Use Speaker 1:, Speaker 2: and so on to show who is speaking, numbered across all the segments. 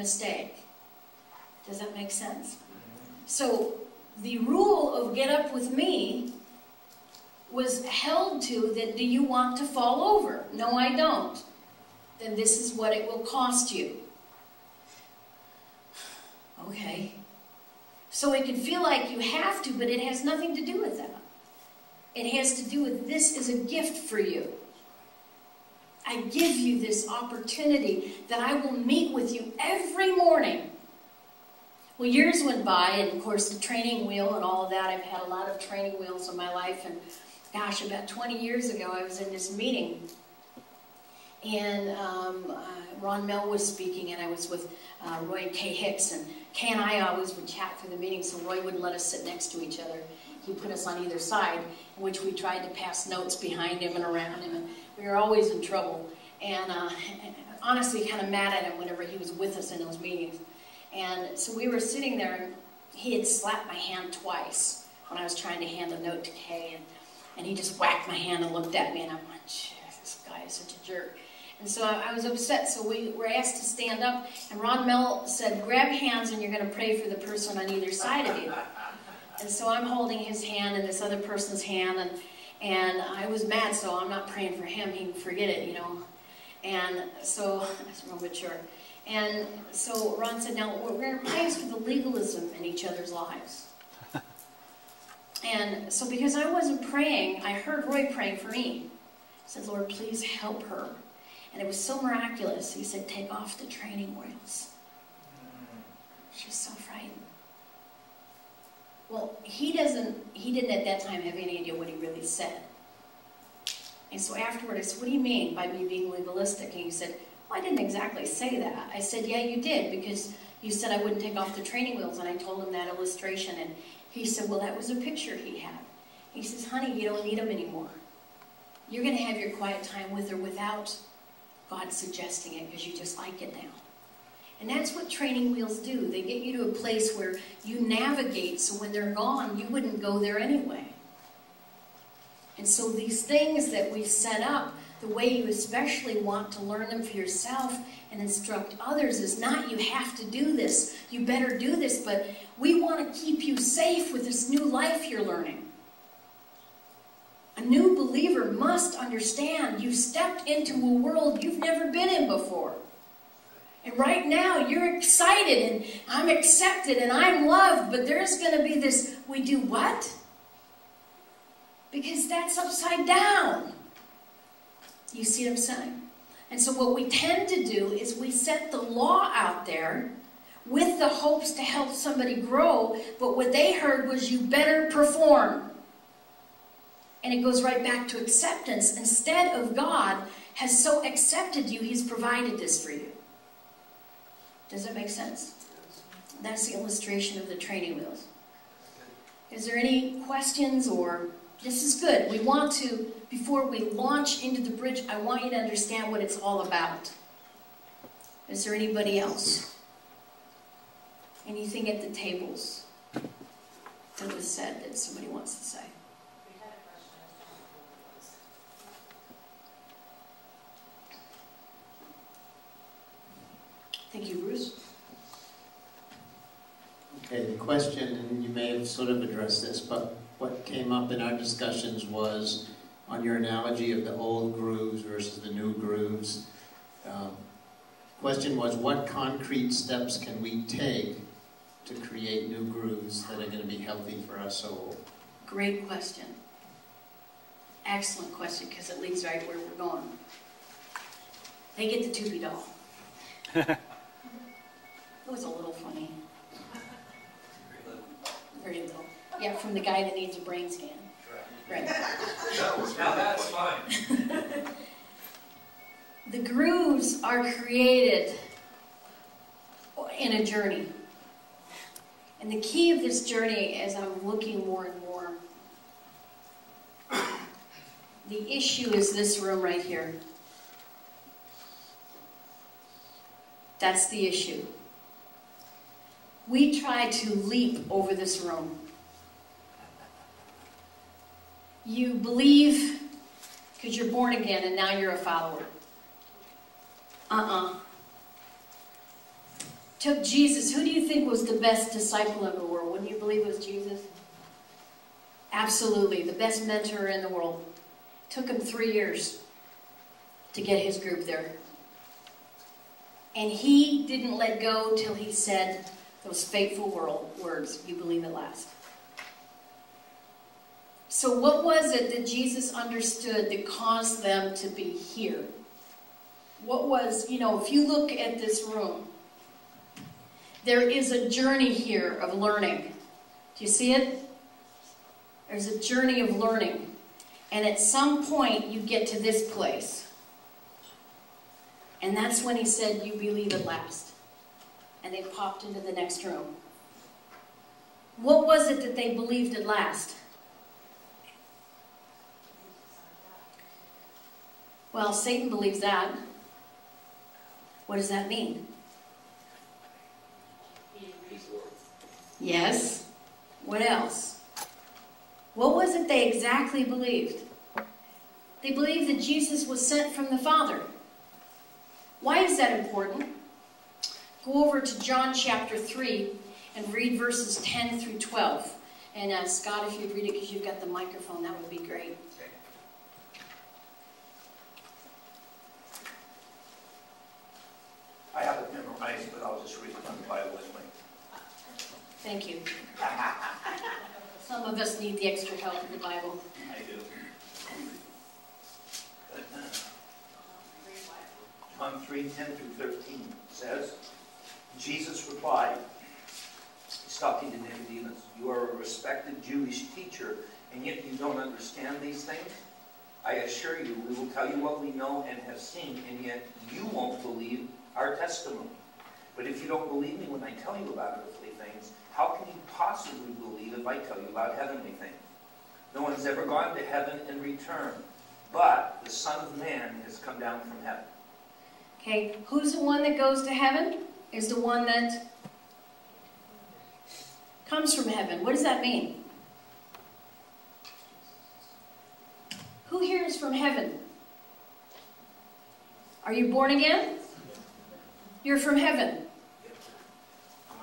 Speaker 1: mistake. Does that make sense? So the rule of get up with me was held to that, do you want to fall over? No, I don't. Then this is what it will cost you. Okay. So it can feel like you have to, but it has nothing to do with that. It has to do with this is a gift for you. I give you this opportunity that I will meet with you every morning. Well, years went by, and of course the training wheel and all of that. I've had a lot of training wheels in my life, and gosh, about 20 years ago I was in this meeting, and Ron Mell was speaking, and I was with Roy and Kay Hicks, and Kay and I always would chat through the meeting, so Roy wouldn't let us sit next to each other. He put us on either side, in which we tried to pass notes behind him and around him, and we were always in trouble, and honestly kind of mad at him whenever he was with us in those meetings. And so we were sitting there, and he had slapped my hand twice when I was trying to hand a note to Kay, and he just whacked my hand and looked at me, and I'm like, this guy is such a jerk. And so I was upset, so we were asked to stand up, and Ron Mell said, grab hands and you're going to pray for the person on either side of you. And so I'm holding his hand and this other person's hand, and I was mad, so I'm not praying for him. He can forget it, you know. And so, that's real mature. And so Ron said, now we're going to pray for the legalism in each other's lives. And so because I wasn't praying, I heard Roy praying for me. He said, Lord, please help her. And it was so miraculous. He said, take off the training wheels. She's so frightened. Well, he didn't at that time have any idea what he really said. And so afterward I said, what do you mean by me being legalistic? And he said, well, I didn't exactly say that. I said, yeah, you did, because you said I wouldn't take off the training wheels, and I told him that illustration, and he said, well, that was a picture he had. He says, honey, you don't need them anymore. You're going to have your quiet time with her without God suggesting it, because you just like it now. And that's what training wheels do. They get you to a place where you navigate, so when they're gone, you wouldn't go there anyway. And so these things that we set up, the way you especially want to learn them for yourself and instruct others is not you have to do this, you better do this, but we want to keep you safe with this new life you're learning. A new believer must understand you've stepped into a world you've never been in before. And right now you're excited and I'm accepted and I'm loved, but there's going to be this, we do what? Because that's upside down. You see what I'm saying? And so what we tend to do is we set the law out there with the hopes to help somebody grow, but what they heard was you better perform. And it goes right back to acceptance. Instead of God has so accepted you, He's provided this for you. Does that make sense? That's the illustration of the training wheels. Is there any questions or... This is good. We want to, before we launch into the bridge, I want you to understand what it's all about. Is there anybody else? Anything at the tables that was said that somebody wants to say?
Speaker 2: We had a question as to what it was.
Speaker 1: Thank you, Bruce.
Speaker 3: Okay, the question, and you may have sort of addressed this, but what came up in our discussions was on your analogy of the old grooves versus the new grooves. Question was, what concrete steps can we take to create new grooves that are going to be healthy for our soul?
Speaker 1: Great question. Excellent question, because it leads right where we're going. They get the Toopy doll. It was a little funny. Very little. Yeah, from the guy that needs a brain scan. Right.
Speaker 4: Now that's fine.
Speaker 1: The grooves are created in a journey. And the key of this journey, as I'm looking more and more, the issue is this room right here. That's the issue. We try to leap over this room. You believe because you're born again and now you're a follower. took Jesus. Who do you think was the best disciple in the world? Wouldn't you believe it was Jesus? Absolutely, the best mentor in the world. Took him 3 years to get his group there. And he didn't let go till he said those fateful words, "You believe at last." So what was it that Jesus understood that caused them to be here? What was, if you look at this room, there is a journey here of learning. Do you see it? There's a journey of learning. And at some point, you get to this place. And that's when he said, "You believe at last." And they popped into the next room. What was it that they believed at last? Well, Satan believes that. What does that mean? Yes. What else? What was it they exactly believed? They believed that Jesus was sent from the Father. Why is that important? Go over to John chapter 3 and read verses 10 through 12. And Scott, if you'd read it because you've got the microphone, that would be great.
Speaker 5: I have it memorized, but I'll just read it on the Bible anyway.
Speaker 1: Thank you. Some of us need the extra help with the Bible.
Speaker 5: I do. John 3, 10 through 13 says, Jesus replied, he's talking to Nicodemus, "You are a respected Jewish teacher, and yet you don't understand these things? I assure you, we will tell you what we know and have seen, and yet you won't believe our testimony. But if you don't believe me when I tell you about earthly things, how can you possibly believe if I tell you about heavenly things? No one's ever gone to heaven and returned, but the Son of Man has come down from heaven."
Speaker 1: Okay, who's the one that goes to heaven? Is the one that comes from heaven. What does that mean? Who here is from heaven? Are you born again? You're from heaven.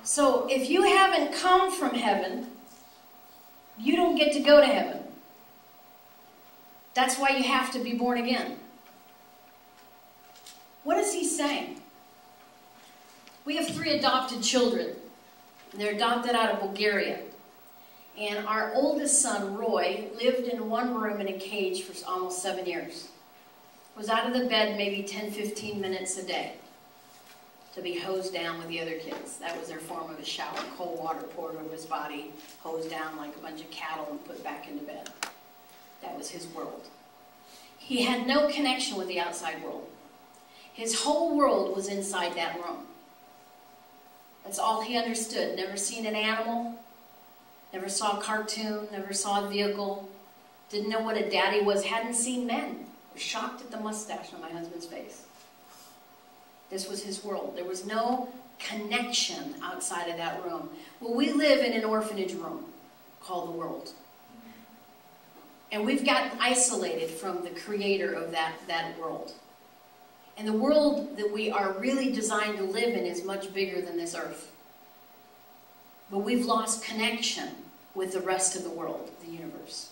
Speaker 1: So if you haven't come from heaven, you don't get to go to heaven. That's why you have to be born again. What is he saying? We have 3 adopted children. They're adopted out of Bulgaria. And our oldest son, Roy, lived in one room in a cage for almost 7 years. Was out of the bed maybe 10, 15 minutes a day to be hosed down with the other kids. That was their form of a shower. Cold water poured over his body, hosed down like a bunch of cattle and put back into bed. That was his world. He had no connection with the outside world. His whole world was inside that room. That's all he understood. Never seen an animal, never saw a cartoon, never saw a vehicle, didn't know what a daddy was, hadn't seen men. Was shocked at the mustache on my husband's face. This was his world. There was no connection outside of that room. Well, we live in an orphanage room called the world. And we've gotten isolated from the creator of that world. And the world that we are really designed to live in is much bigger than this earth. But we've lost connection with the rest of the world, the universe.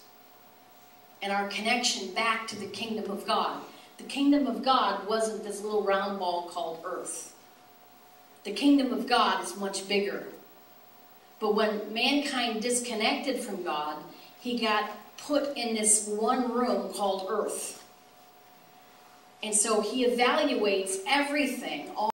Speaker 1: And our connection back to the kingdom of God. The kingdom of God wasn't this little round ball called earth. The kingdom of God is much bigger. But when mankind disconnected from God, he got put in this one room called earth. And so he evaluates everything, all